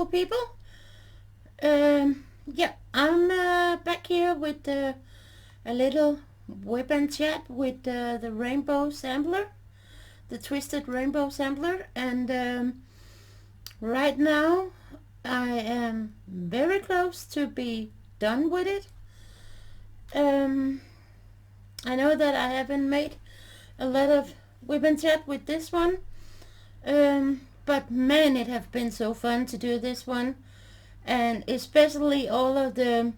people. Yeah, I'm back here with a little weapon chat with the rainbow sampler, the twisted rainbow sampler, and right now I am very close to be done with it. Um, I know that I haven't made a lot of weapon chat with this one, but man, it have been so fun to do this one, and especially all of the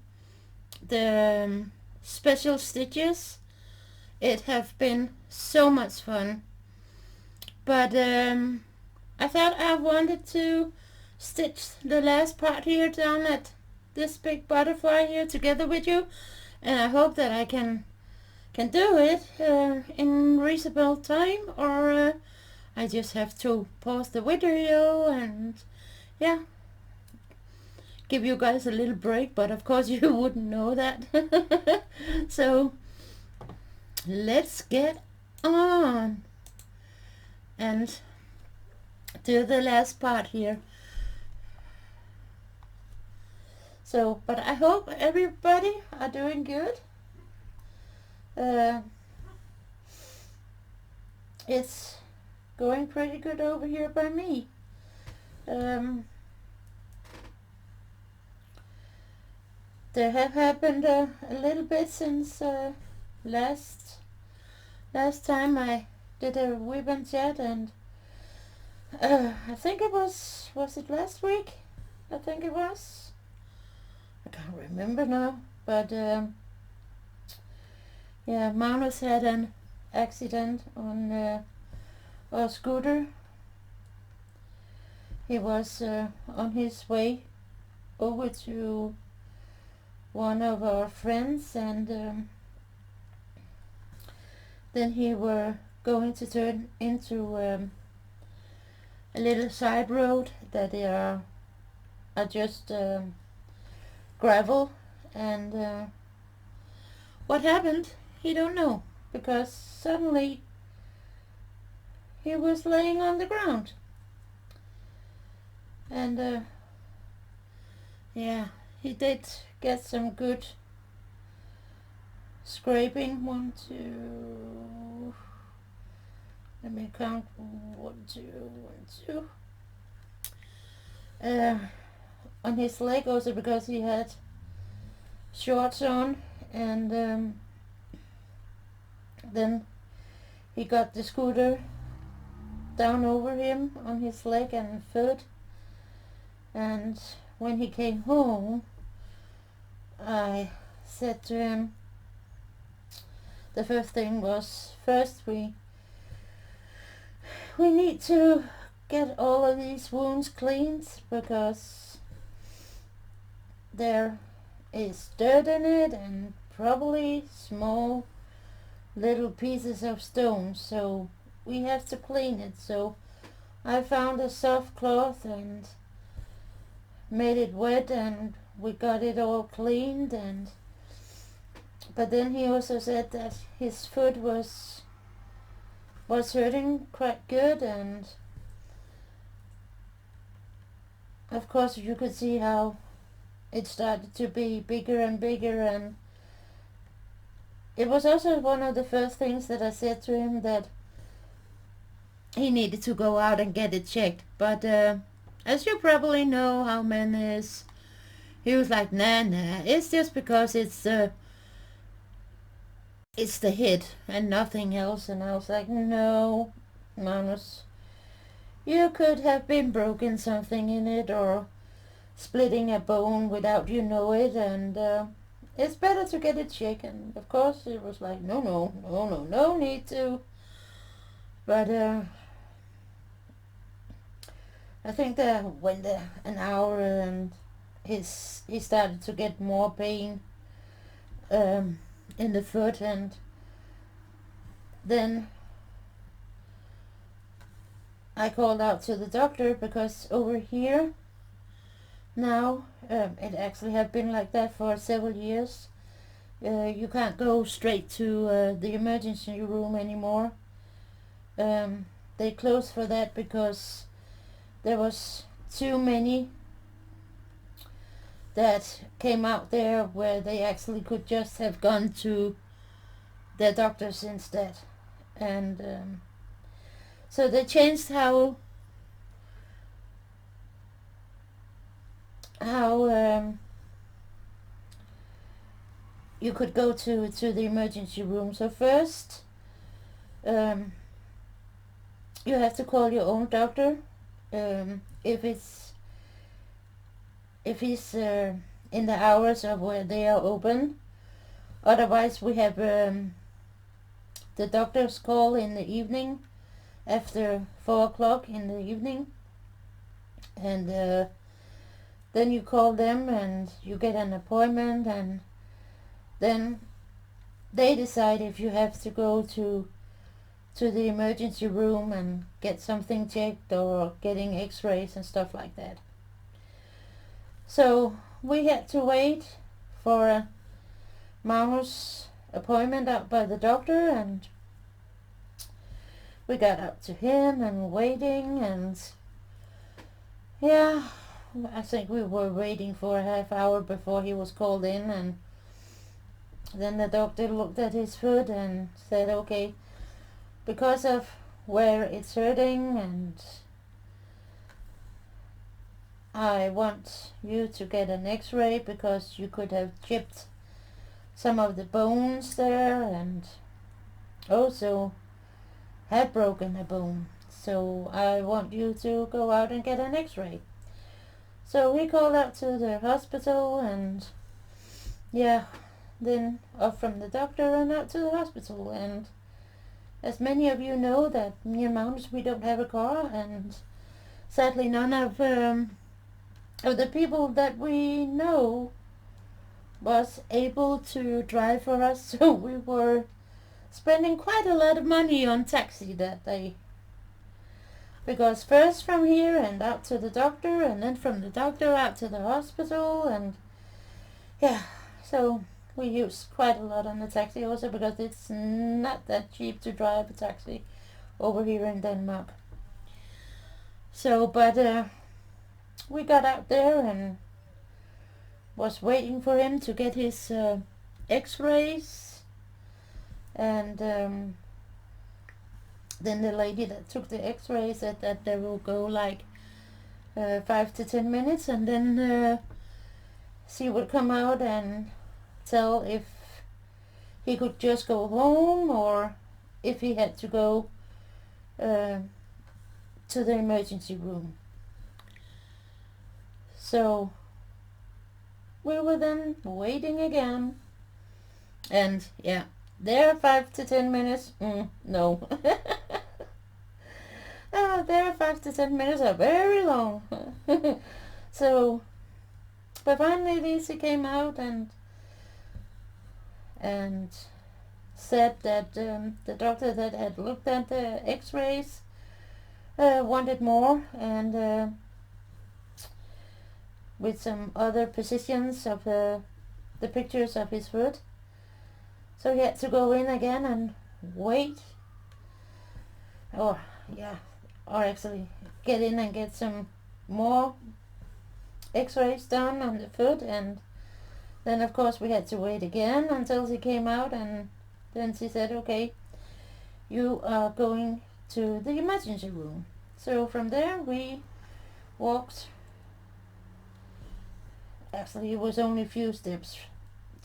special stitches. It have been so much fun. But I thought I wanted to stitch the last part here down at this big butterfly here together with you, and I hope that I can do it in reasonable time, or I just have to pause the video and yeah, give you guys a little break, but of course you wouldn't know that. So let's get on and do the last part here. So, but I hope everybody are doing good. It's going pretty good over here by me. There have happened a little bit since last time I did a weapon chat, and I think it was it last week? I think it was. I can't remember now, but yeah, Magnus had an accident on a scooter. He was on his way over to one of our friends, and then he were going to turn into a little side road that are just gravel, and what happened, he don't know, because suddenly he was laying on the ground, and yeah, he did get some good scraping. 1, 2, let me count, 1, 2, 1, 2, on his leg, also because he had shorts on, and then he got the scooter down over him on his leg and foot, and when he came home I said to him, the first thing was, first we need to get all of these wounds cleaned, because there is dirt in it and probably small little pieces of stone, so we have to clean it. So I found a soft cloth and made it wet, and we got it all cleaned. And but then he also said that his foot was hurting quite good, and of course you could see how it started to be bigger and bigger, and it was also one of the first things that I said to him, that he needed to go out and get it checked. But as you probably know how man is, he was like, nah, it's just because it's the head and nothing else. And I was like, no, Magnus, you could have been broken something in it, or splitting a bone without you know it, and it's better to get it checked. And of course it was like, no need to. But I think that when an hour, and he started to get more pain in the foot, and then I called out to the doctor, because over here now it actually have been like that for several years. You can't go straight to the emergency room anymore. They closed for that because there was too many that came out there where they actually could just have gone to their doctors instead. And so they changed how you could go to the emergency room. So first, um, you have to call your own doctor if he's in the hours of where they are open. Otherwise, we have the doctor's call in the evening after 4 o'clock in the evening, and then you call them and you get an appointment, and then they decide if you have to go to the emergency room and get something checked or getting x-rays and stuff like that. So we had to wait for Magnus' appointment out by the doctor, and we got up to him and waiting, and yeah, I think we were waiting for a half hour before he was called in, and then the doctor looked at his foot and said, okay, because of where it's hurting, and I want you to get an x-ray because you could have chipped some of the bones there and also had broken a bone. So I want you to go out and get an x-ray. So we called out to the hospital, and yeah, then off from the doctor and out to the hospital. And as many of you know, that me and Magnus, we don't have a car, and sadly none of the people that we know was able to drive for us, so we were spending quite a lot of money on taxi that day. Because first from here and out to the doctor, and then from the doctor out to the hospital, and yeah, so we used quite a lot on the taxi also, because it's not that cheap to drive a taxi over here in Denmark. So, but we got out there and was waiting for him to get his x-rays, and then the lady that took the x-rays said that they will go like 5 to 10 minutes, and then she would come out and tell if he could just go home or if he had to go to the emergency room. So we were then waiting again, and yeah, there 5 to 10 minutes, no. There 5 to 10 minutes are very long. So, but finally Lisa came out and said that the doctor that had looked at the x-rays wanted more, and with some other positions of the pictures of his foot. So he had to go in again and wait. Or actually get in and get some more x-rays done on the foot, and then of course we had to wait again until she came out, and then she said, okay, you are going to the emergency room. So from there we walked, actually it was only a few steps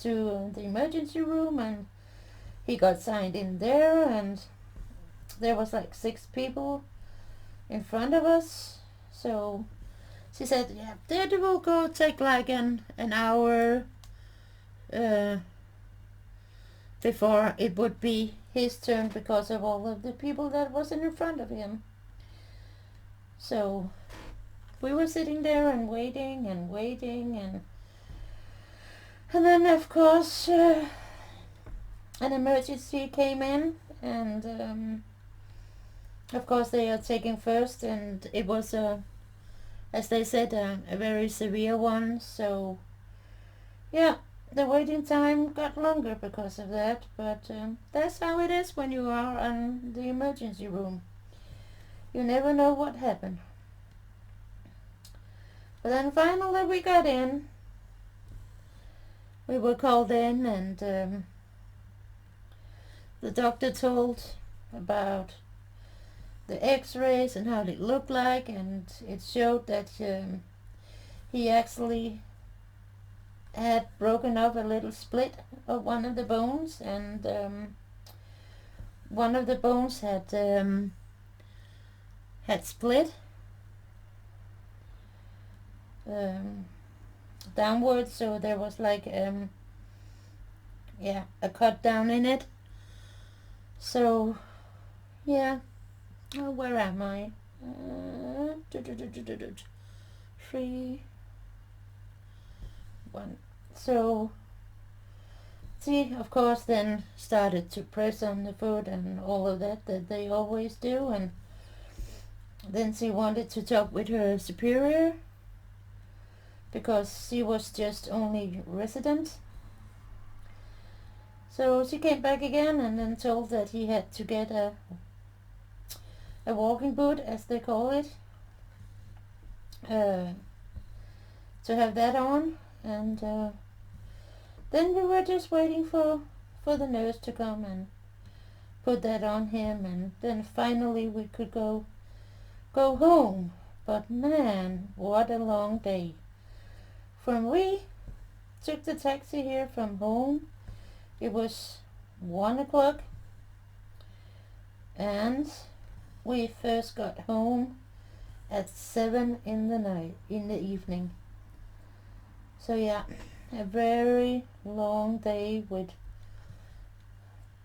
to the emergency room, and he got signed in there, and there was like 6 people in front of us. So she said, yeah, that will go take like an hour before it would be his turn, because of all of the people that wasn't in front of him. So we were sitting there and waiting and waiting, and then of course an emergency came in, and of course they are taking first, and it was as they said, a very severe one. So yeah, the waiting time got longer because of that, but that's how it is when you are in the emergency room. You never know what happened. But then finally we got in, we were called in, and the doctor told about the x-rays and how it looked like, and it showed that he actually had broken off a little split of one of the bones, and one of the bones had split downwards, so there was like yeah, a cut down in it. So yeah, where am I? 3, 1. So she, of course, then started to press on the foot and all of that they always do, and then she wanted to talk with her superior because she was just only resident. So she came back again and then told that he had to get a walking boot, as they call it, to have that on, and then we were just waiting for the nurse to come and put that on him, and then finally we could go home. But man, what a long day. We took the taxi here from home, it was 1 o'clock, and we first got home at 7 in the evening. So yeah, a very long day with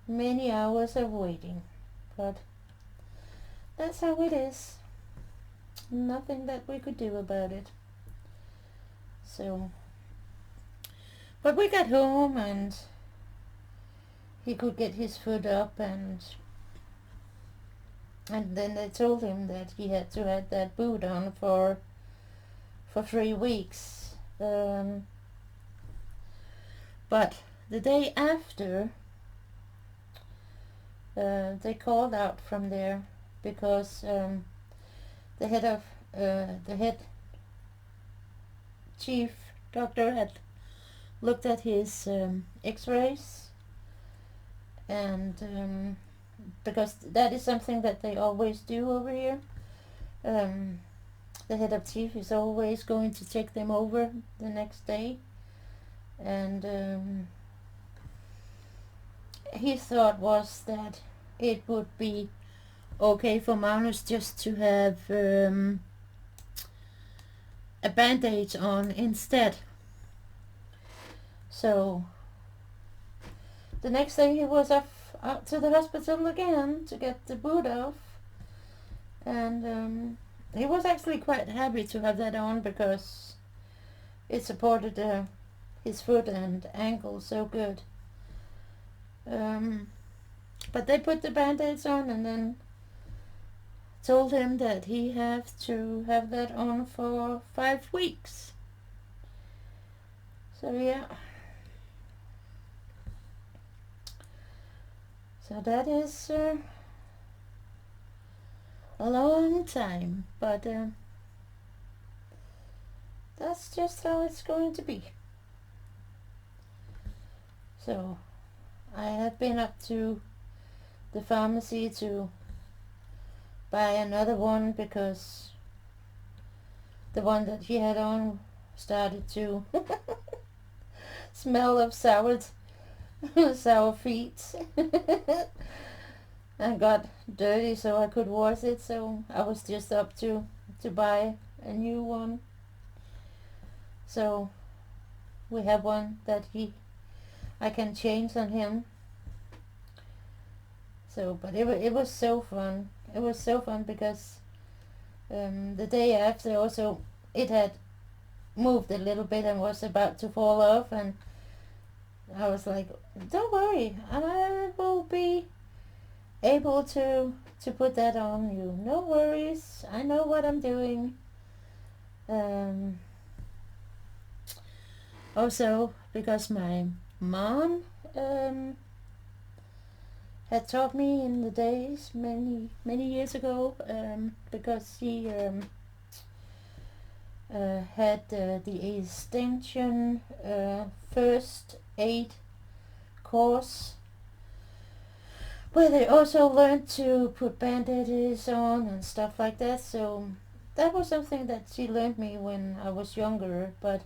many hours of waiting, but that's how it is. Nothing that we could do about it. So, but we got home and he could get his foot up, and then they told him that he had to have that boot on for 3 weeks. But the day after, they called out from there because the head chief doctor had looked at his x-rays, and because that is something that they always do over here. The head of chief is always going to take them over the next day, and his thought was that it would be okay for Magnus just to have a bandage on instead. So the next day he was out to the hospital again to get the boot off, and he was actually quite happy to have that on because it supported his foot and ankle so good. But they put the band-aids on and then told him that he had to have that on for 5 weeks. So yeah. So that is a long time, but that's just how it's going to be. So I have been up to the pharmacy to buy another one because the one that he had on started to smell of sour feet and got dirty, so I could wash it. So I was just up to buy a new one. So we have one that I can change on him. So, but it was so fun. It was so fun because the day after also it had moved a little bit and was about to fall off, and I was like, don't worry, I will be able to put that on you. No worries, I know what I'm doing. Also, because my mom had taught me in the days many years ago, because she had the extension first aid course where they also learned to put bandages on and stuff like that. So that was something that she learned me when I was younger. But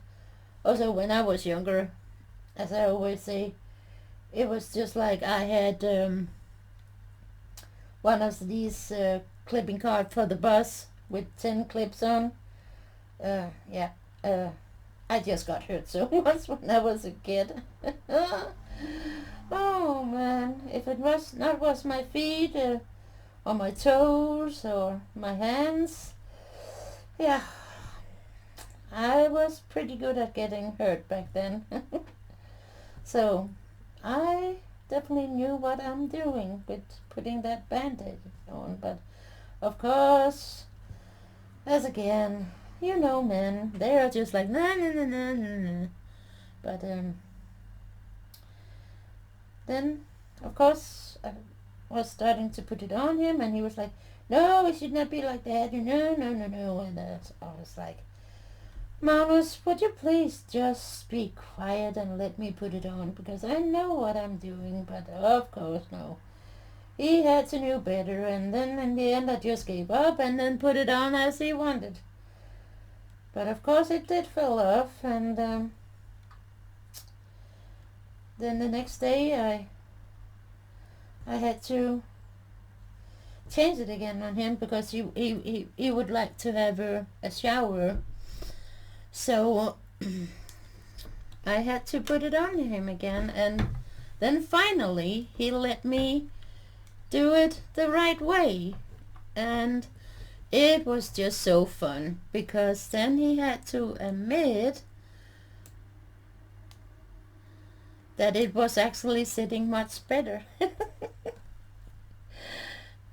also when I was younger, as I always say, it was just like I had one of these clipping cards for the bus with 10 clips on. Yeah, I just got hurt so once when I was a kid. Oh man, if it was not was my feet or my toes or my hands, yeah, I was pretty good at getting hurt back then. So I definitely knew what I'm doing with putting that bandage on. But of course, as again, you know, men, they are just like nah nah nah nah nah, nah. But then of course I was starting to put it on him, and he was like, no, it should not be like that, you know, no no no. And I was like, Mamas, would you please just be quiet and let me put it on, because I know what I'm doing. But of course no, he had to know better, and then in the end I just gave up and then put it on as he wanted. But of course it did fall off, and then the next day I had to change it again on him, because he would like to have a shower. So I had to put it on him again, and then finally he let me do it the right way. And it was just so fun, because then he had to admit that it was actually sitting much better.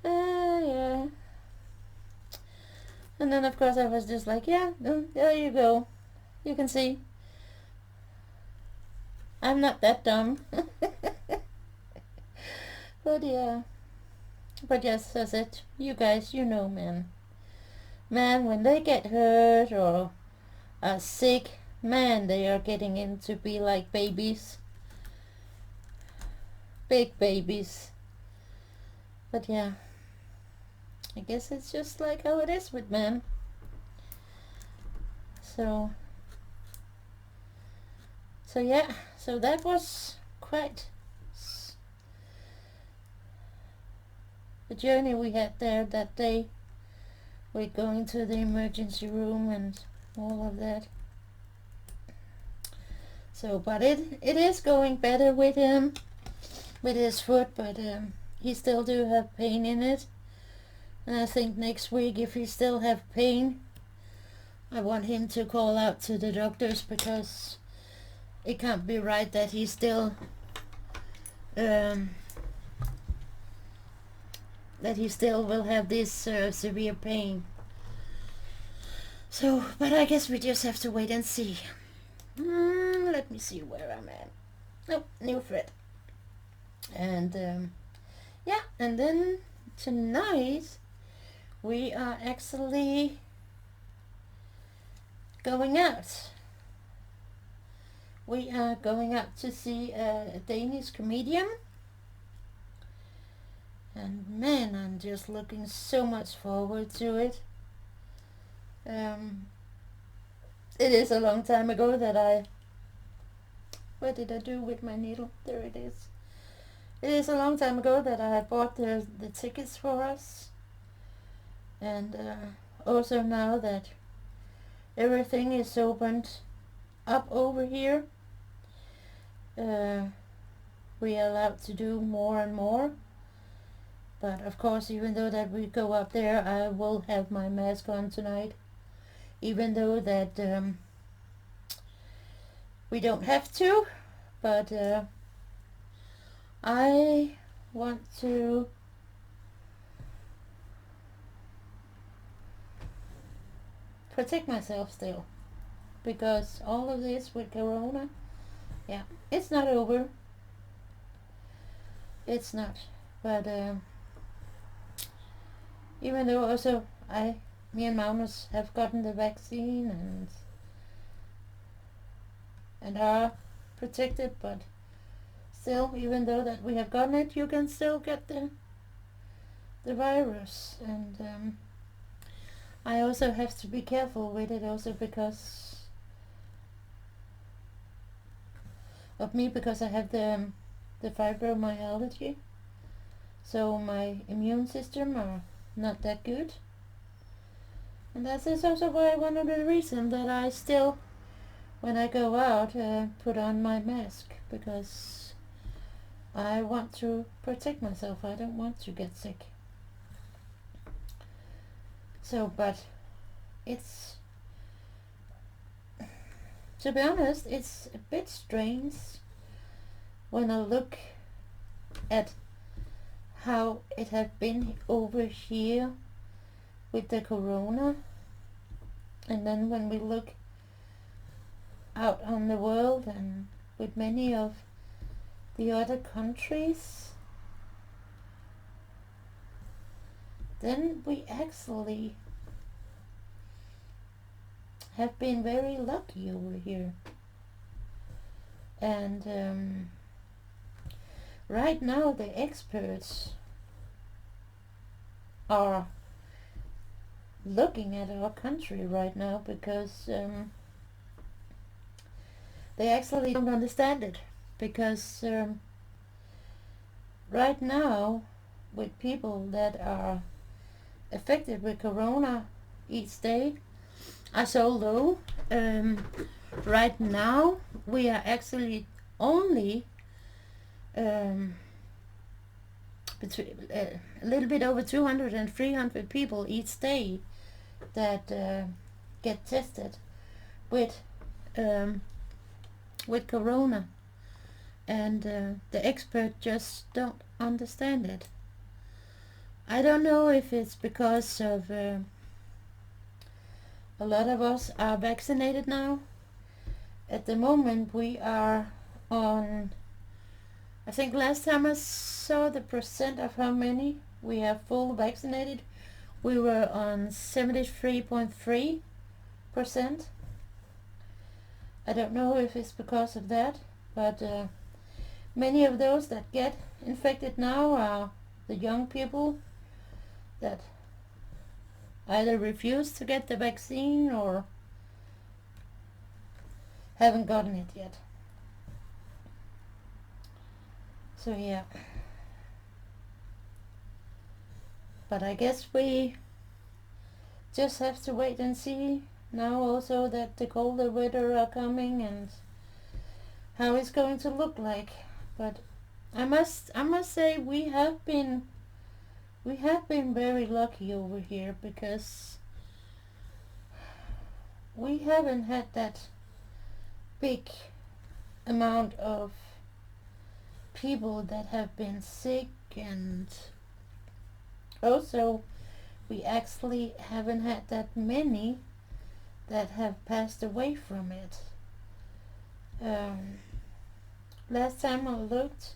Yeah. And then of course I was just like, yeah, there you go. You can see I'm not that dumb. But yeah. But yes, as it, you guys, you know, man, when they get hurt or are sick, man, they are getting in to be like babies. Big babies. But yeah, I guess it's just like how it is with men. So yeah, so that was quite the journey we had there that day. We're going to the emergency room and all of that. So, but it is going better with him, with his foot, but he still do have pain in it. And I think next week, if he still have pain, I want him to call out to the doctors, because it can't be right that he still will have this severe pain. So, but I guess we just have to wait and see. Let me see where I'm at. Oh, new thread. And yeah, and then tonight we are actually going out. We are going out to see a Danish comedian. And man, I'm just looking so much forward to it. It is a long time ago that what did I do with my needle? There it is. It is a long time ago that I bought the tickets for us. And also now that everything is opened up over here, we are allowed to do more and more. But of course, even though that we go up there, I will have my mask on tonight. Even though that we don't have to. But I want to protect myself still. Because all of this with Corona, yeah, it's not over. It's not. But even though also me and Magnus have gotten the vaccine and are protected, but still, even though that we have gotten it, you can still get the virus. And I also have to be careful with it also because of me, because I have the fibromyalgia, so my immune system are not that good. And that is also why one of the reasons that I still, when I go out, put on my mask, because I want to protect myself. I don't want to get sick. So, but it's, to be honest, it's a bit strange when I look at how it has been over here with the corona, and then when we look out on the world and with many of the other countries, then we actually have been very lucky over here. And right now the experts are looking at our country right now, because they actually don't understand it, because right now, with people that are affected with corona each day are so low. Right now we are actually only between a little bit over 200 and 300 people each day that get tested with corona, and the experts just don't understand it. I don't know if it's because of a lot of us are vaccinated now. At the moment we are on, I think last time I saw the percent of how many we have full vaccinated, we were on 73.3%. I don't know if it's because of that, but many of those that get infected now are the young people that either refuse to get the vaccine or haven't gotten it yet. So yeah. But I guess we just have to wait and see now also that the colder weather are coming and how it's going to look like. But I must say we have been very lucky over here, because we haven't had that big amount of people that have been sick, and also we actually haven't had that many that have passed away from it. Last time I looked,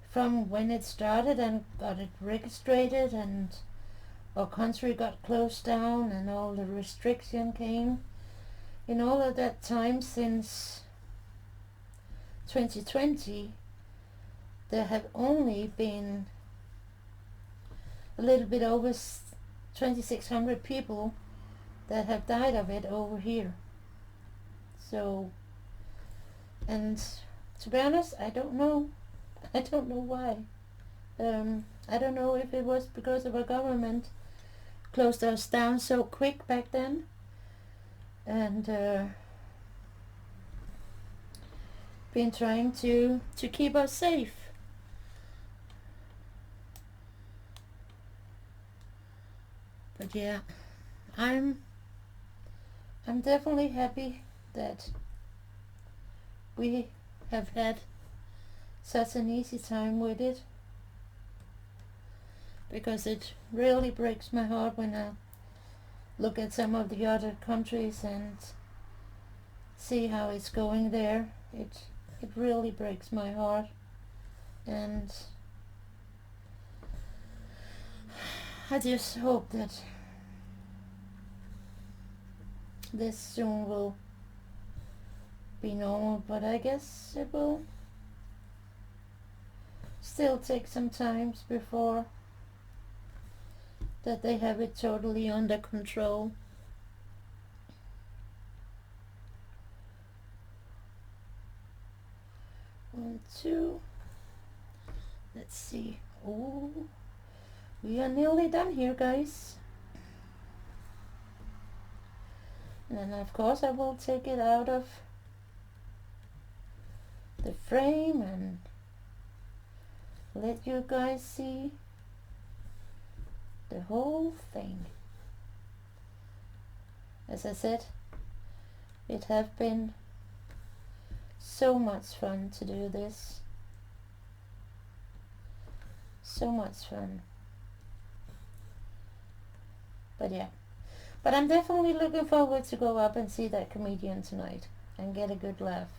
from when it started and got it registered and our country got closed down and all the restriction came, in all of that time since 2020, there have only been a little bit over 2,600 people that have died of it over here. So, and to be honest, I don't know why. I don't know if it was because of our government closed us down so quick back then, and been trying to keep us safe. But yeah, I'm definitely happy that we have had such an easy time with it, because it really breaks my heart when I look at some of the other countries and see how it's going there. It really breaks my heart, and I just hope that this soon will be normal, but I guess it will still take some time before that they have it totally under control. One, two. Let's see. Oh, we are nearly done here, guys. And then of course I will take it out of the frame and let you guys see the whole thing. As I said, it have been so much fun to do this. So much fun. But yeah. But I'm definitely looking forward to go up and see that comedian tonight and get a good laugh.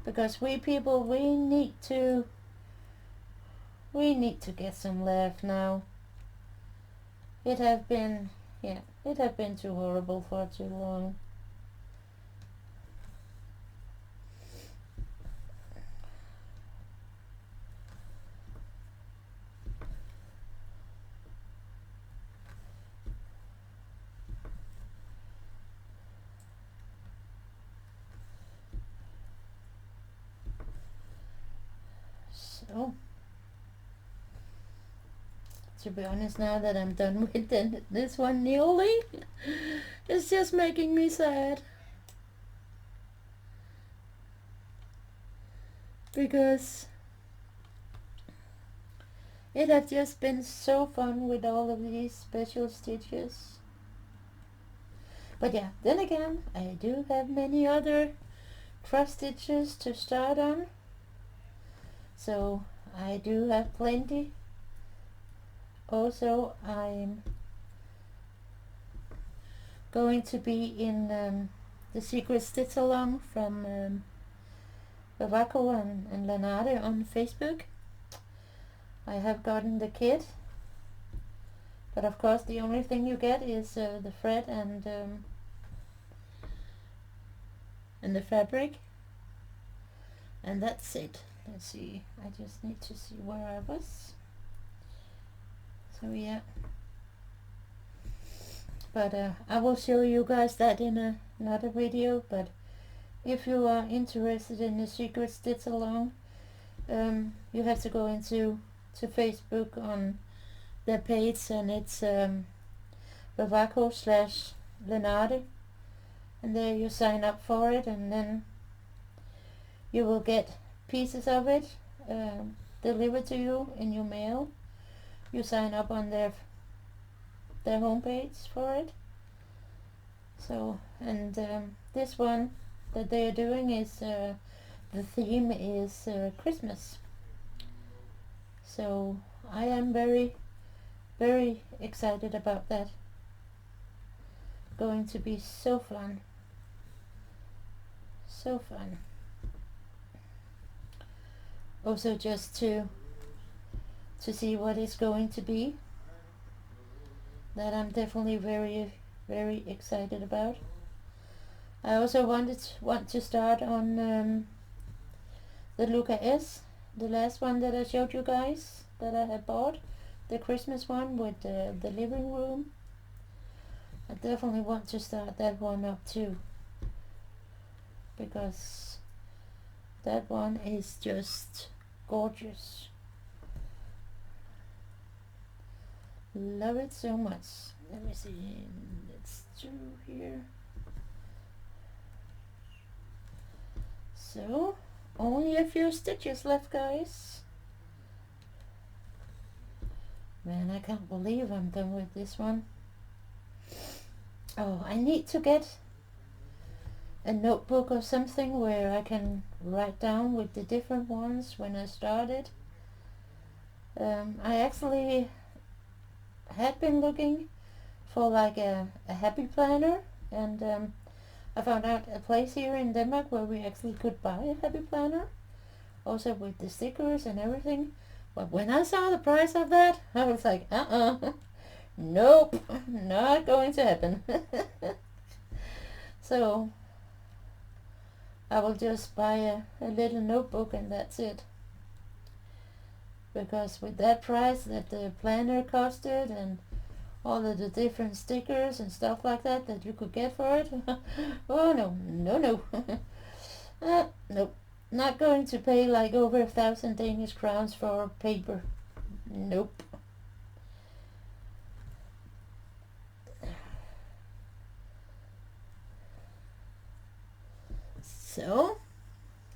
Because we people, we need to get some laugh now. It have been too horrible for too long. So, to be honest, now that I'm done with this one nearly, it's just making me sad. Because it has just been so fun with all of these special stitches. But yeah, then again, I do have many other cross stitches to start on. So I do have plenty. Also, I'm going to be in the Secret Stitch Along from Vavaco and Lenade on Facebook. I have gotten the kit, but of course the only thing you get is the thread and the fabric, and that's it. Let's see, I just need to see where I was. So yeah, but I will show you guys that in another video. But if you are interested in the Secret Stitch Along, you have to go into Facebook on their page, and it's Vavaco/Lenade, and there you sign up for it, and then you will get pieces of it delivered to you in your mail. You sign up on their homepage for it. So, and this one that they are doing is the theme is Christmas. So I am very, very excited about that. Going to be so fun. So fun. Also just to see what it's going to be. That I'm definitely very, very excited about. I also want to start on the Luca S, the last one that I showed you guys that I had bought, the Christmas one with the living room. I definitely want to start that one up too, because that one is just gorgeous. Love it so much. Let me see, let's do here. So only a few stitches left, guys. Man, I can't believe I'm done with this one. Oh, I need to get a notebook or something where I can write down with the different ones when I started. I actually had been looking for like a happy planner, and I found out a place here in Denmark where we actually could buy a happy planner, also with the stickers and everything. But when I saw the price of that, I was like, nope, not going to happen. So I will just buy a little notebook and that's it. Because with that price that the planner costed and all of the different stickers and stuff like that that you could get for it, oh no. Nope. Not going to pay like over 1,000 Danish crowns for paper. Nope. So,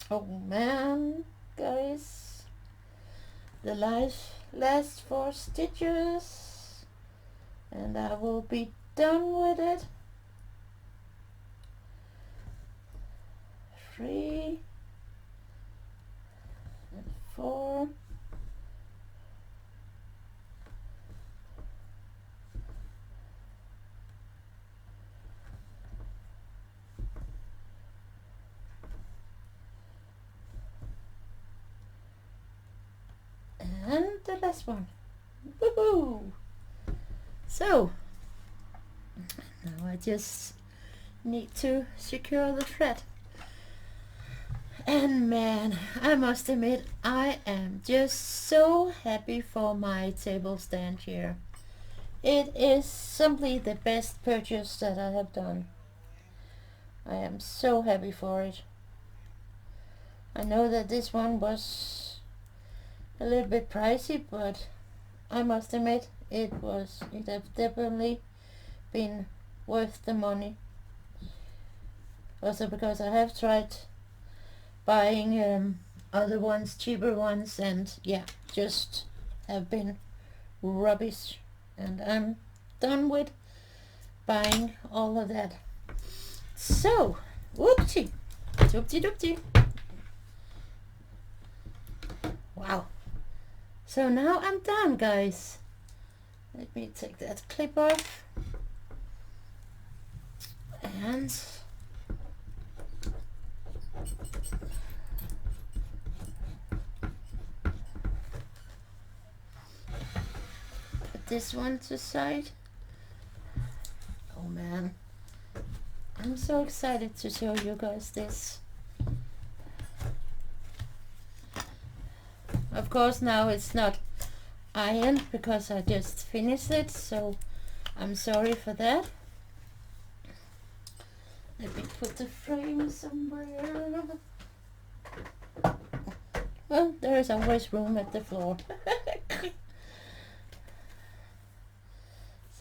oh man, guys, the last 4 stitches and I will be done with it. 3 and 4. And the last one. Woohoo! So, now I just need to secure the thread. And man, I must admit, I am just so happy for my table stand here. It is simply the best purchase that I have done. I am so happy for it. I know that this one was a little bit pricey, but I must admit it has definitely been worth the money. Also because I have tried buying other ones, cheaper ones, and yeah, just have been rubbish, and I'm done with buying all of that. So, whoopsie, doopty doopty. Wow. So now I'm done, guys. Let me take that clip off. And put this one to the side. Oh man, I'm so excited to show you guys this. Of course now it's not ironed because I just finished it, so I'm sorry for that. Let me put the frame somewhere. Well, there is always room at the floor.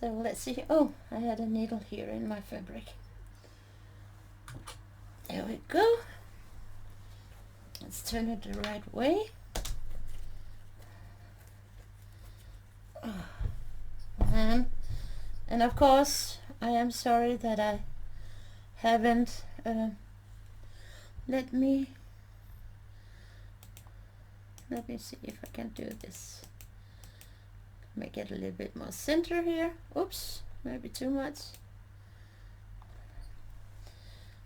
So let's see. Oh, I had a needle here in my fabric. There we go. Let's turn it the right way. Oh, and of course I am sorry that I haven't let me see if I can do this. Make it a little bit more center here. Oops, maybe too much.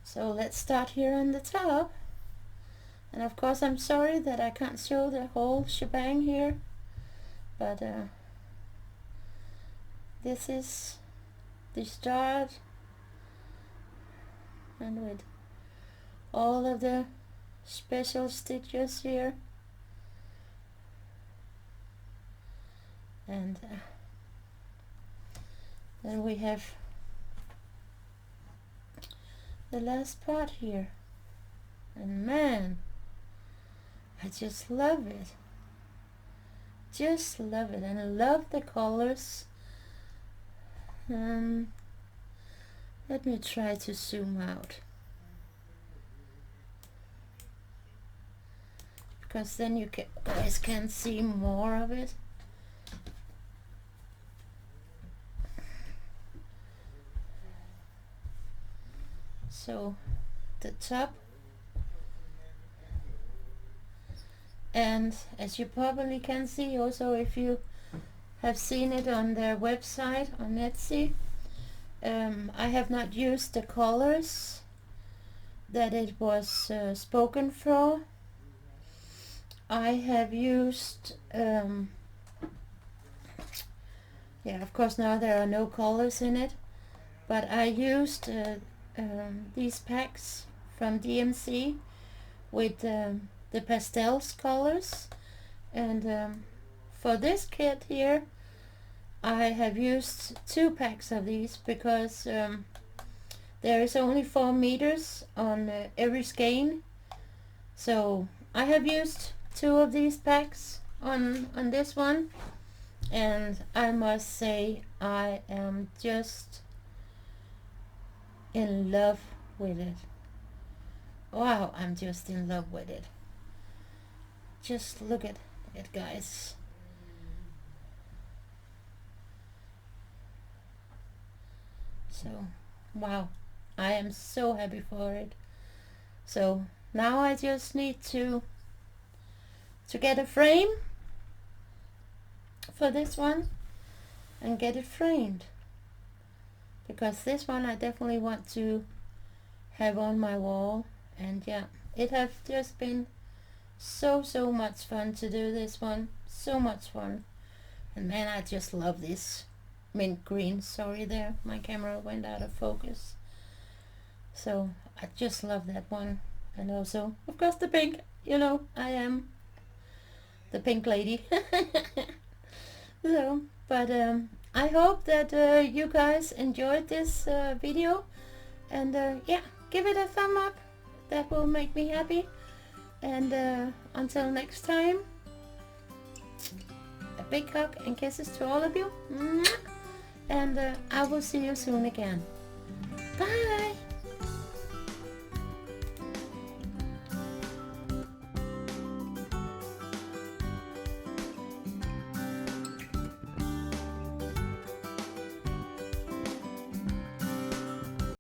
So let's start here on the top. And of course I'm sorry that I can't show the whole shebang here, but this is the start, and with all of the special stitches here, and then we have the last part here, and man, I just love it. Just love it, and I love the colors. Let me try to zoom out, because then you guys can see more of it. So the top, and as you probably can see also if you have seen it on their website on Etsy, I have not used the colors that it was spoken for. I have used yeah, of course now there are no colors in it, but I used these packs from DMC with the pastels colors. And for this kit here, I have used 2 packs of these because there is only 4 meters on every skein. So I have used 2 of these packs on this one, and I must say I am just in love with it. Wow, I'm just in love with it. Just look at it, guys. So, wow, I am so happy for it. So now I just need to get a frame for this one and get it framed, because this one I definitely want to have on my wall. And yeah, it has just been so much fun to do this one. So much fun. And man, I just love this mint green. Sorry there, my camera went out of focus. So I just love that one. And also, of course, the pink. You know, I am the pink lady. So, but I hope that you guys enjoyed this video. And yeah, give it a thumb up. That will make me happy. And until next time, a big hug and kisses to all of you. And I will see you soon again. Bye!